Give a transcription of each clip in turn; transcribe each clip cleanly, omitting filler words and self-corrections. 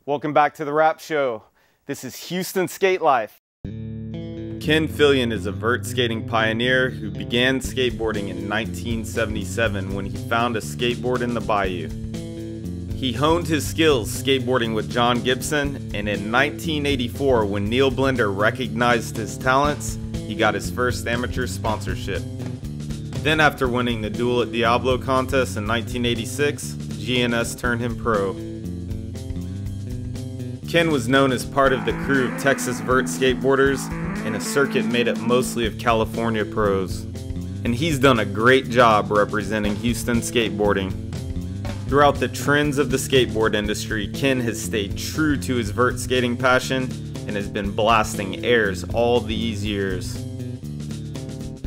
Welcome back to the Rap Show. This is Houston Skate Life. Ken Fillion is a vert skating pioneer who began skateboarding in 1977 when he found a skateboard in the bayou. He honed his skills skateboarding with John Gibson, and in 1984, when Neil Blender recognized his talents, he got his first amateur sponsorship. Then after winning the Duel at Diablo contest in 1986, GNS turned him pro. Ken was known as part of the crew of Texas vert skateboarders in a circuit made up mostly of California pros. And he's done a great job representing Houston skateboarding. Throughout the trends of the skateboard industry, Ken has stayed true to his vert skating passion and has been blasting airs all these years.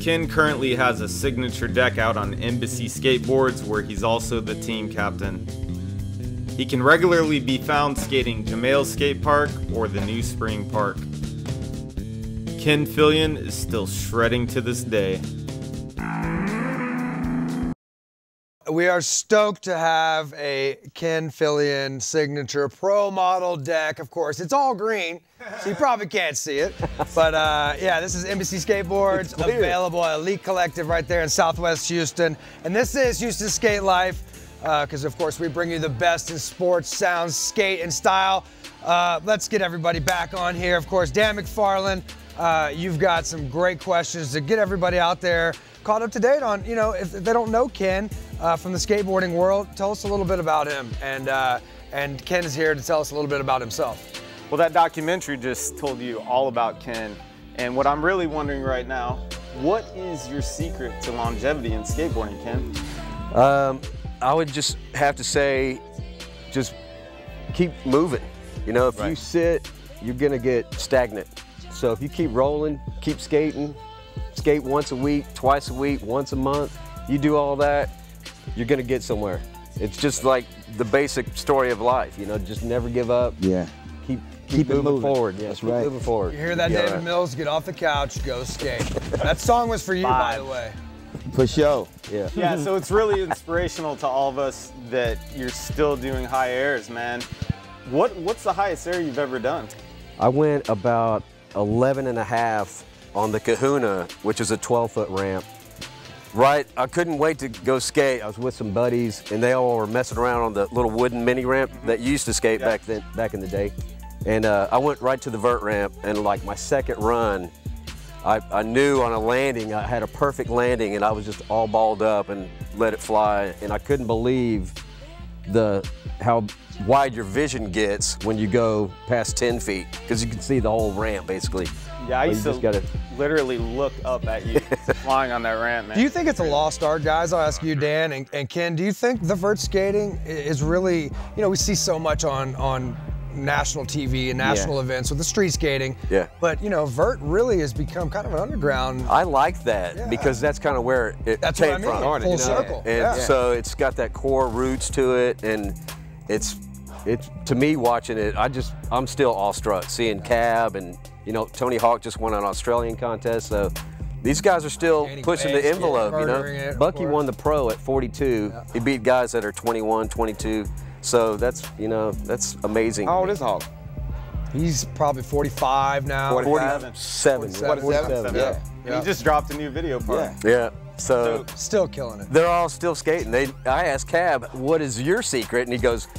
Ken currently has a signature deck out on Embassy Skateboards where he's also the team captain. He can regularly be found skating Jamail Skate Park or the New Spring Park. Ken Fillion is still shredding to this day. We are stoked to have a Ken Fillion signature pro model deck. Of course, it's all green, so you probably can't see it. But yeah, this is Embassy Skateboards, available at Elite Collective right there in Southwest Houston. And this is Houston Skate Life, because of course we bring you the best in sports, sound, skate, and style. Let's get everybody back on here. Of course, Dan McFarland, you've got some great questions to get everybody out there caught up to date on, you know, if they don't know Ken from the skateboarding world, tell us a little bit about him. And Ken is here to tell us a little bit about himself. Well, that documentary just told you all about Ken. And what I'm really wondering right now, what is your secret to longevity in skateboarding, Ken? I would just have to say, just keep moving. You know, if you sit, you're gonna get stagnant. So if you keep rolling, keep skating, skate once a week, twice a week, once a month, you do all that, you're gonna get somewhere. It's just like the basic story of life, you know, just never give up. Yeah. Keep moving forward. Yeah, That's keep right. moving forward. You hear that, David right. Mills? Get off the couch, go skate. That song was for you, by the way. For sure. Yeah. Yeah, so it's really inspirational to all of us that you're still doing high airs, man. What's the highest air you've ever done? I went about 11 and a half on the Kahuna, which is a 12-foot ramp. Right, I couldn't wait to go skate. I was with some buddies, and they all were messing around on the little wooden mini ramp that you used to skate back in the day. And I went right to the vert ramp, and like my second run, I knew on a landing, I had a perfect landing, and I was just all balled up and let it fly. And I couldn't believe how wide your vision gets when you go past 10 feet, because you can see the whole ramp basically. Yeah, I used to literally look up at you flying on that ramp, man. Do you think it's a lost art, guys? I'll ask you, Dan and Ken, do you think the vert skating is really, you know, we see so much on national TV and national events with the street skating. Yeah. But, you know, vert really has become kind of an underground. I like that because that's kind of where it came from. Full circle. And so it's got that core roots to it, and it's to me watching it, I'm still awestruck seeing Cab, and you know, Tony Hawk just won an Australian contest, so these guys are still pushing the envelope, you know. Bucky won the pro at 42. Yeah. He beat guys that are 21, 22. So that's, you know, that's amazing. How old is Hawk? He's probably 45 now. 47. 47. Yeah. And he just dropped a new video part. Yeah. So still killing it. They're all still skating. I asked Cab, what is your secret? And he goes,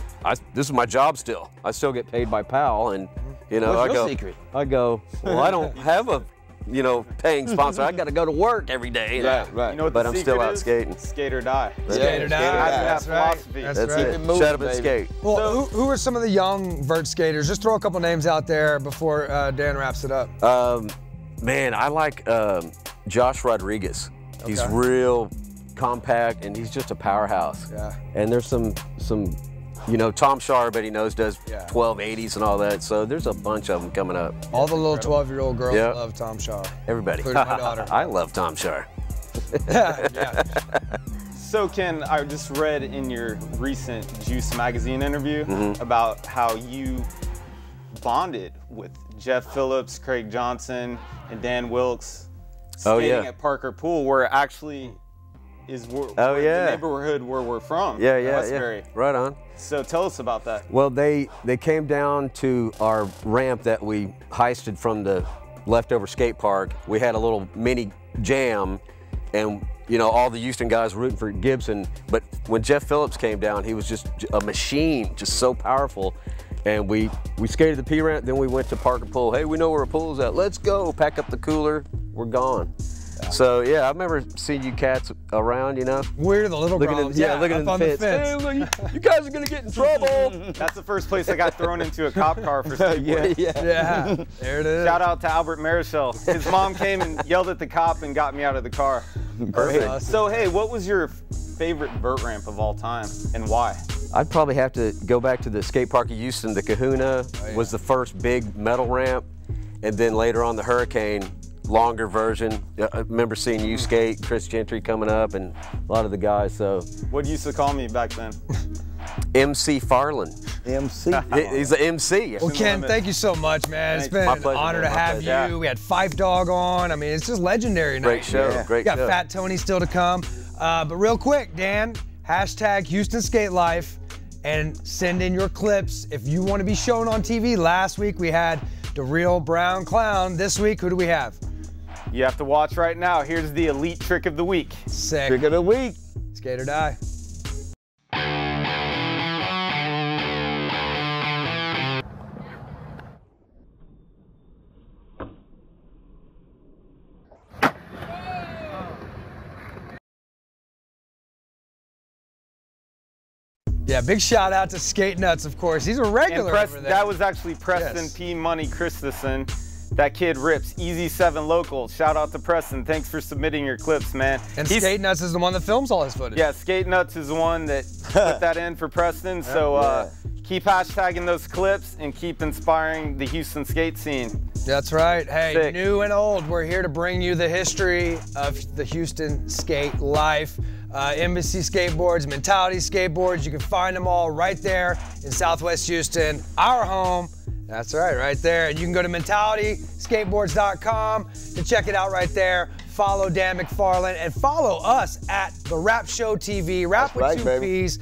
this is my job still. I still get paid by PAL, and you know, What's your secret? I go, well, I don't have a, you know, paying sponsor. I got to go to work every day. Right. You know what but the I'm secret still out is? skating. Skate or die. Skate or die. That's right. philosophy. That's That's right. it. Moving, Shut up and skate. Well, who are some of the young vert skaters? Just throw a couple names out there before Dan wraps it up. Man, I like Josh Rodriguez. He's real compact, and he's just a powerhouse. Yeah. And there's some, you know, Tom Shaw, everybody knows, does 1280s and all that. So there's a bunch of them coming up. All the little 12-year-old girls love Tom Shaw. Everybody. Including my daughter. I love Tom Shaw. Yeah. So Ken, I just read in your recent Juice magazine interview about how you bonded with Jeff Phillips, Craig Johnson, and Dan Wilkes skating at Parker Pool, where actually is Oh, the yeah. neighborhood where we're from. Yeah, in yeah, Westbury. yeah. Right on. So tell us about that. Well, they came down to our ramp that we heisted from the leftover skate park. We had a little mini jam, and you know, all the Houston guys rooting for Gibson. But when Jeff Phillips came down, he was just a machine, just so powerful. And we skated the P ramp, then we went to Park and Pool. Hey, we know where a pool's at. Let's go. Pack up the cooler. We're gone. So yeah, I remember seeing you cats around, you know. We're the little looking problems. at, looking up at on the the fence. fence. Hey, look, you guys are gonna get in trouble. That's the first place I got thrown into a cop car for skateboarding. Yeah, there it is. Shout out to Albert Marichal. His mom came and yelled at the cop and got me out of the car. Perfect. Awesome. So hey, what was your favorite vert ramp of all time and why? I'd probably have to go back to the skate park of Houston. The Kahuna was the first big metal ramp, and then later on the Hurricane, longer version. I remember seeing you skate, Chris Gentry coming up, and a lot of the guys. So What used to call me back then? MC Farland. MC. He's the MC. Well, Ken, thank you so much, man. It's been My an pleasure, honor man. to My have pleasure. you. We had Fife Dog on. I mean, it's just legendary night. Great show. Yeah. Great We got show. Fat Tony still to come. But real quick, Dan, hashtag Houston Skate Life, and send in your clips if you want to be shown on TV. Last week we had the Real Brown Clown. This week, who do we have? You have to watch right now. Here's the elite trick of the week. Sick. Trick of the week. Skate or die. Yeah, big shout out to Skate Nuts, of course. He's a And regular over there. that was actually Preston Yes. P. Money Christensen. That kid rips. Easy 7 local. Shout out to Preston. Thanks for submitting your clips, man. And He's- Skate Nuts is the one that films all his footage. Yeah, Skate Nuts is the one that put that in for Preston. So keep hashtagging those clips and keep inspiring the Houston skate scene. That's right. Hey, Sick. new and old, we're here to bring you the history of the Houston skate life. Embassy skateboards, Mentality skateboards, you can find them all right there in Southwest Houston, our home. That's right there. And you can go to mentalityskateboards.com to check it out right there. Follow Dan McFarland and follow us at The Rap Show TV, Rap That's with right, 2 baby. Ps.